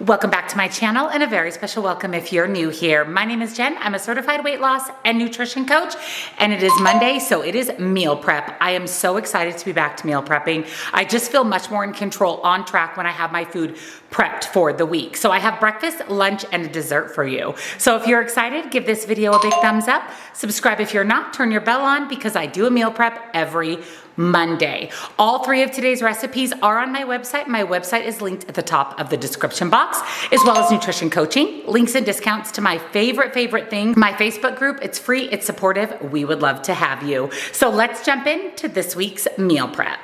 Welcome back to my channel and a very special welcome if you're new here. My name is Jen. I'm a certified weight loss and nutrition coach, and it is Monday, so it is meal prep. I am so excited to be back to meal prepping. I just feel much more in control, on track when I have my food prepped for the week. So I have breakfast, lunch, and a dessert for you. So if you're excited, give this video a big thumbs up. Subscribe if you're not, turn your bell on because I do a meal prep every Monday. All three of today's recipes are on my website. My website is linked at the top of the description box, as well as nutrition coaching, links and discounts to my favorite thing, my Facebook group. It's free, it's supportive. We would love to have you. So let's jump into this week's meal prep.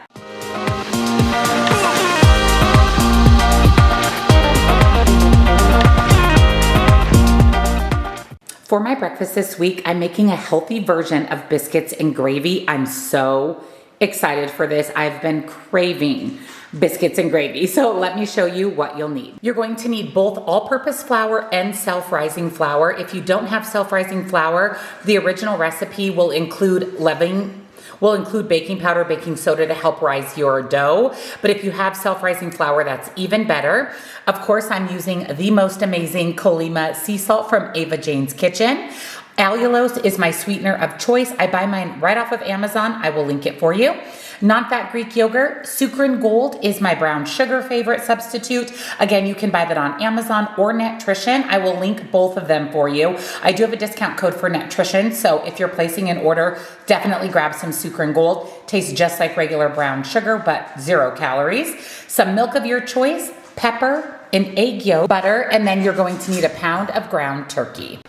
For my breakfast this week, I'm making a healthy version of biscuits and gravy. I'm so excited for this. I've been craving biscuits and gravy. So let me show you what you'll need. You're going to need both all-purpose flour and self-rising flour. If you don't have self-rising flour, the original recipe will include baking powder, baking soda to help rise your dough. But if you have self-rising flour, that's even better. Of course, I'm using the most amazing Colima sea salt from Ava Jane's Kitchen. Allulose is my sweetener of choice. I buy mine right off of Amazon. I will link it for you. Non-fat Greek yogurt. Sucrin Gold is my brown sugar favorite substitute. Again, you can buy that on Amazon or Nutrition. I will link both of them for you. I do have a discount code for Nutrition, so if you're placing an order, definitely grab some Sucrin Gold. Tastes just like regular brown sugar, but 0 calories. Some milk of your choice, pepper, an egg yolk, butter, and then you're going to need a pound of ground turkey.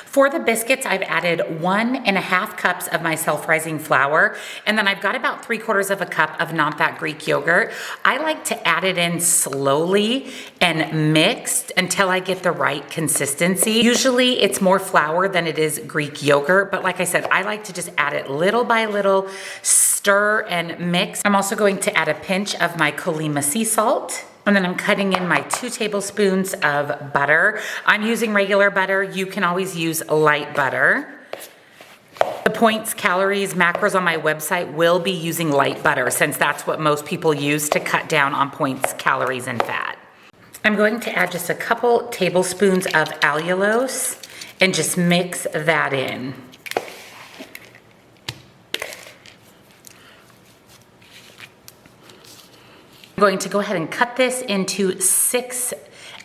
For the biscuits, I've added 1.5 cups of my self-rising flour, and then I've got about 3/4 cup of non-fat Greek yogurt. I like to add it in slowly and mixed until I get the right consistency. Usually it's more flour than it is Greek yogurt, but like I said, I like to just add it little by little, stir and mix. I'm also going to add a pinch of my Colima sea salt. And then I'm cutting in my 2 tablespoons of butter. I'm using regular butter. You can always use light butter. The points, calories, macros on my website will be using light butter since that's what most people use to cut down on points, calories, and fat. I'm going to add just a couple tablespoons of allulose and just mix that in. I'm going to go ahead and cut this into 6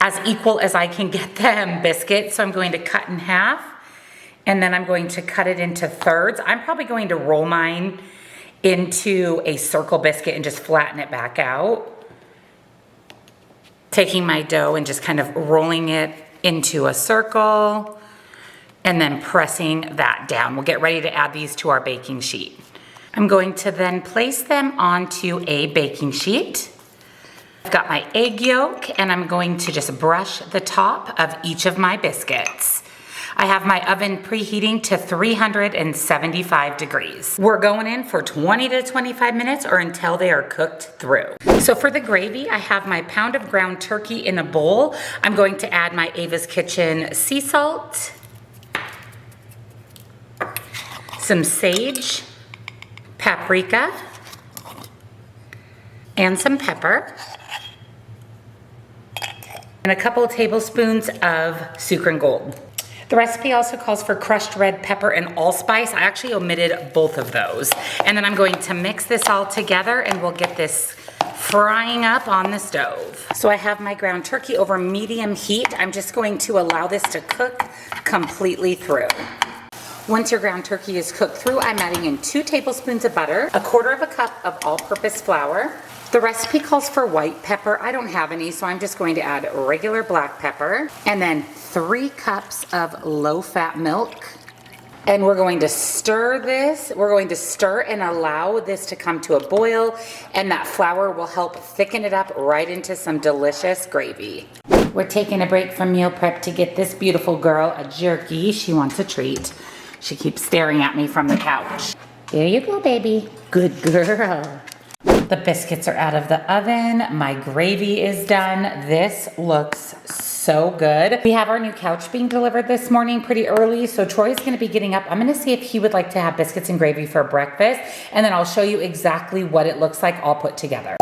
as equal as I can get them biscuits. So I'm going to cut in half, and then I'm going to cut it into thirds. I'm probably going to roll mine into a circle biscuit and just flatten it back out. Taking my dough and just kind of rolling it into a circle and then pressing that down. We'll get ready to add these to our baking sheet. I'm going to then place them onto a baking sheet. I've got my egg yolk, and I'm going to just brush the top of each of my biscuits. I have my oven preheating to 375 degrees. We're going in for 20 to 25 minutes or until they are cooked through. So for the gravy, I have my pound of ground turkey in a bowl. I'm going to add my Ava's Kitchen sea salt, some sage, paprika, and some pepper, and a couple of tablespoons of Sucrin Gold. The recipe also calls for crushed red pepper and allspice. I actually omitted both of those. And then I'm going to mix this all together and we'll get this frying up on the stove. So I have my ground turkey over medium heat. I'm just going to allow this to cook completely through. Once your ground turkey is cooked through, I'm adding in 2 tablespoons of butter, 1/4 cup of all-purpose flour. The recipe calls for white pepper. I don't have any, so I'm just going to add regular black pepper, and then 3 cups of low-fat milk. And we're going to stir this. We're going to stir and allow this to come to a boil, and that flour will help thicken it up right into some delicious gravy. We're taking a break from meal prep to get this beautiful girl a jerky. She wants a treat. She keeps staring at me from the couch. There you go, baby. Good girl. The biscuits are out of the oven. My gravy is done. This looks so good. We have our new couch being delivered this morning pretty early, so Troy's gonna be getting up. I'm gonna see if he would like to have biscuits and gravy for breakfast, and then I'll show you exactly what it looks like all put together.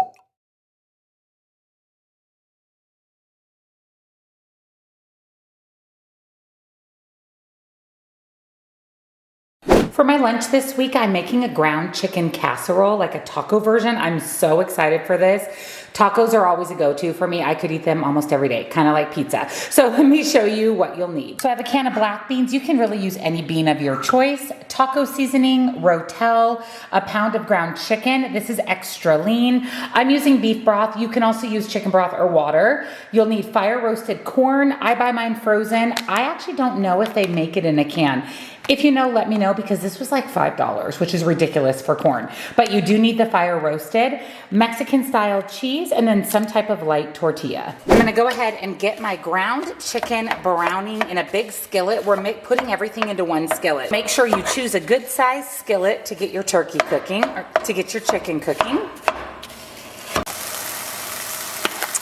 For my lunch this week, I'm making a ground chicken casserole, like a taco version. I'm so excited for this. Tacos are always a go-to for me. I could eat them almost every day, kind of like pizza. So let me show you what you'll need. So I have a can of black beans. You can really use any bean of your choice. Taco seasoning, Rotel, a pound of ground chicken. This is extra lean. I'm using beef broth. You can also use chicken broth or water. You'll need fire roasted corn. I buy mine frozen. I actually don't know if they make it in a can. If you know, let me know, because this was like $5, which is ridiculous for corn. But you do need the fire roasted, Mexican style cheese, and then some type of light tortilla. I'm gonna go ahead and get my ground chicken browning in a big skillet. We're putting everything into one skillet. Make sure you choose a good size skillet to get your turkey cooking, or to get your chicken cooking.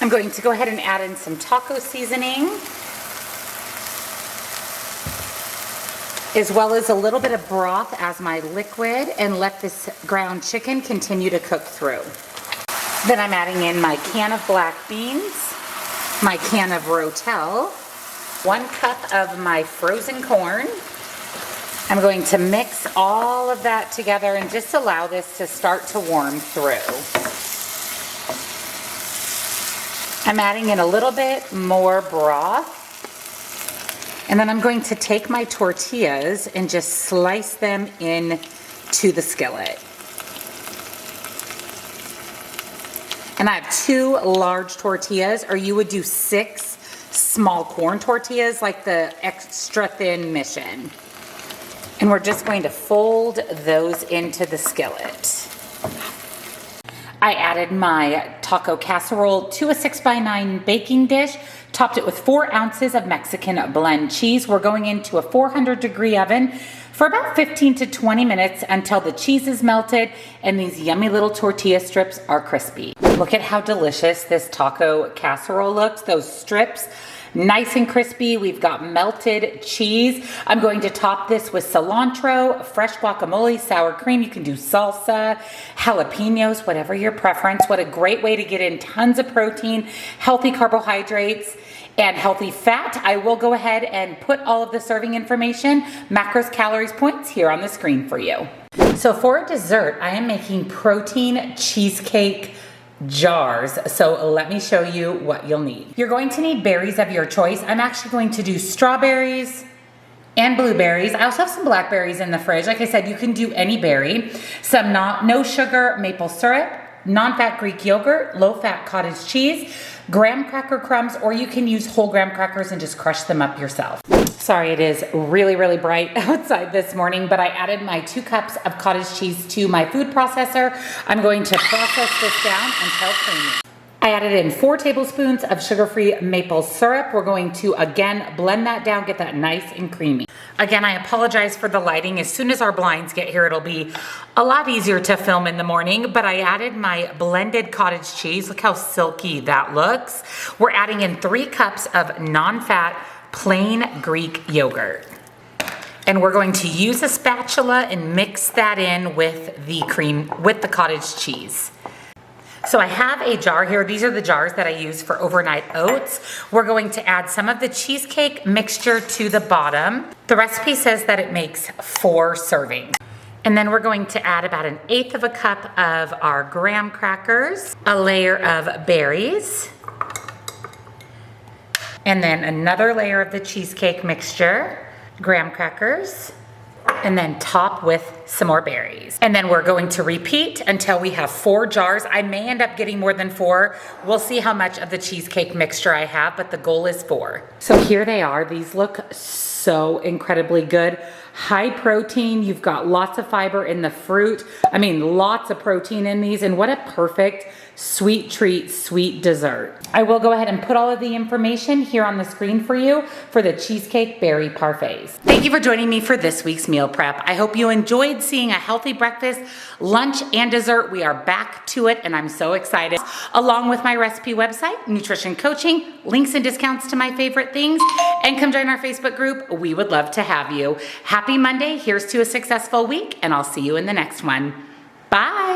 I'm going to go ahead and add in some taco seasoning, as well as a little bit of broth as my liquid, and let this ground chicken continue to cook through. Then I'm adding in my can of black beans, my can of Rotel, 1 cup of my frozen corn. I'm going to mix all of that together and just allow this to start to warm through. I'm adding in a little bit more broth. And then I'm going to take my tortillas and just slice them into the skillet. And I have 2 large tortillas, or you would do 6 small corn tortillas, like the extra thin Mission. And we're just going to fold those into the skillet. I added my taco casserole to a 6x9 baking dish, topped it with 4 ounces of Mexican blend cheese. We're going into a 400-degree oven for about 15 to 20 minutes until the cheese is melted and these yummy little tortilla strips are crispy. Look at how delicious this taco casserole looks. Those strips, nice and crispy. We've got melted cheese. I'm going to top this with cilantro, fresh guacamole, sour cream. You can do salsa, jalapenos, whatever your preference. What a great way to get in tons of protein, healthy carbohydrates, and healthy fat. I will go ahead and put all of the serving information, macros, calories, points here on the screen for you. So for dessert, I am making protein cheesecake jars. So let me show you what you'll need. You're going to need berries of your choice. I'm actually going to do strawberries and blueberries. I also have some blackberries in the fridge. Like I said, you can do any berry. Some no sugar maple syrup, non-fat Greek yogurt, low-fat cottage cheese, graham cracker crumbs, or you can use whole graham crackers and just crush them up yourself. Sorry, it is really, really bright outside this morning, but I added my 2 cups of cottage cheese to my food processor. I'm going to process this down until creamy. I added in 4 tablespoons of sugar-free maple syrup. We're going to, again, blend that down, get that nice and creamy. Again, I apologize for the lighting. As soon as our blinds get here, it'll be a lot easier to film in the morning, but I added my blended cottage cheese. Look how silky that looks. We're adding in 3 cups of non-fat plain Greek yogurt. And we're going to use a spatula and mix that in with the cream, with the cottage cheese. So I have a jar here. These are the jars that I use for overnight oats. We're going to add some of the cheesecake mixture to the bottom. The recipe says that it makes 4 servings. And then we're going to add about 1/8 of a cup of our graham crackers, a layer of berries, and then another layer of the cheesecake mixture, graham crackers, and then top with some more berries. And then we're going to repeat until we have 4 jars. I may end up getting more than 4. We'll see how much of the cheesecake mixture I have, but the goal is 4. So here they are. These look so incredibly good. High protein, you've got lots of fiber in the fruit. I mean, lots of protein in these, and what a perfect sweet treat, sweet dessert. I will go ahead and put all of the information here on the screen for you for the cheesecake berry parfaits. Thank you for joining me for this week's meal prep. I hope you enjoyed seeing a healthy breakfast, lunch, and dessert. We are back to it, and I'm so excited. Along with my recipe website, nutrition coaching, links and discounts to my favorite things, and come join our Facebook group. We would love to have you. Happy Monday. Here's to a successful week, and I'll see you in the next one. Bye.